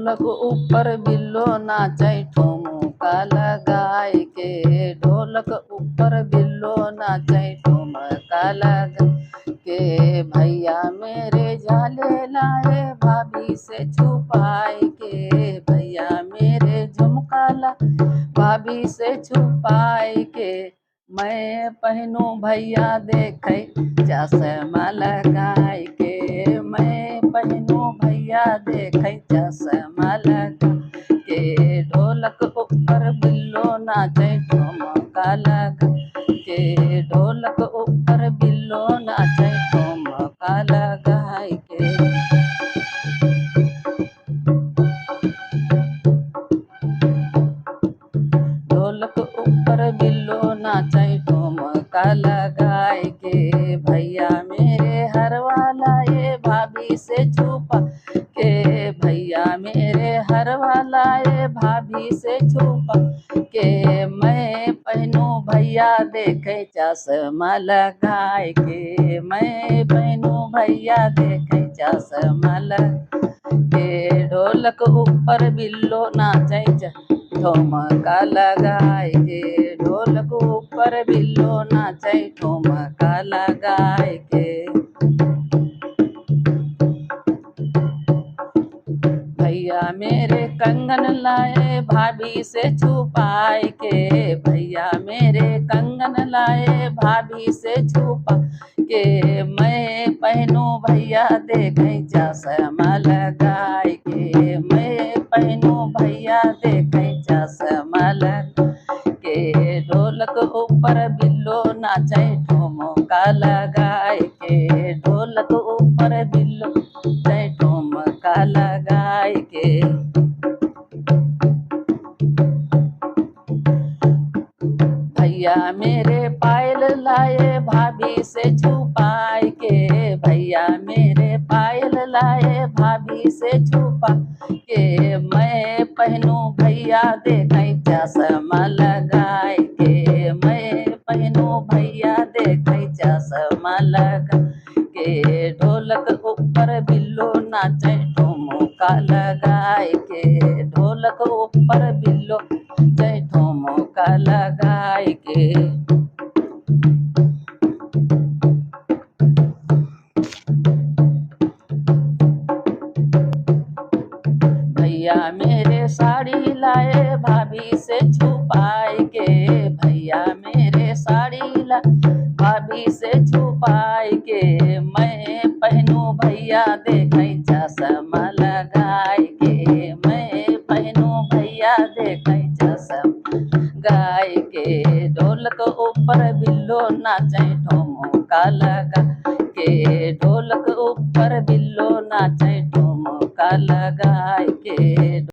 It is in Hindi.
ढोलक ऊपर बिल्लो नाचै ठुमका लगाई के। ढोलक ऊपर बिल्लो नाचै ठुमका लगा के। भैया मेरे झाले लाए भाभी से छुपाई के। भैया मेरे झुमका ला भाभी से छुपाई के। मैं पहनूं भैया देखे चश्मा लगाई के। मैं पहनूं भैया देखे चश्मा लगा के। ढोलक ऊपर बिल्लो नाचे ठुमका लगा के। ढोलक ऊपर बिल्लो नाचे ठुमका लगाई के। ढोलक ऊपर बिल्लो नाचै ठुमका लगाई के। भैया मेरे हरवा लाए भाभी से छुपा के। भैया मेरे हरवा लाए भाभी से छुपा के। मैं पहनूं भैया देखे चश्मा लगाई के। मैं पहनूं भैया देखे चश्मा लगा के। ढोलक ऊपर बिल्लो नाचै ठुमका लगाई के। ढोलक ऊपर बिल्लो नाचै ठुमका लगाई के। भैया मेरे कंगन लाए भाभी से छुपाई के। भैया मेरे कंगन लाए भाभी से छुपा के। मैं पहनूं भैया देखे चश्मा लगाई के। मैं पहनूं भैया देखे चश्मा लगा के। ढोलक ऊपर बिल्लो नाचै ठुमका लगाई के। ढोलक ऊपर बिल्लो नाचै ठुमका लगाई के। भैया मेरे पायल लाए भाभी से छुपाई के। भैया मेरे पायल लाए भाभी से छुपा के। मैं पहनूं भैया देखे चश्मा लगाई के। मैं पहनूं भैया देखे चश्मा लगा के। ढोलक ऊपर बिल्लो नाचै ठुमका लगाई के। ढोलक ऊपर बिल्लो नाचै ठुमका लगाई के। भैया मेरे साड़ी लाए भाभी से छुपाई के। भैया मेरे साड़ी ला भाभी से छुपाई के। मैं पहनूं भैया देखे चश्मा लगाई के। मैं पहनूं भैया देखे चश्मा गाय के। ढोलक ऊपर बिल्लो नाचै ठुमका लगा के। ढोलक ऊपर बिल्लो नाचै ठुमका लगाई के।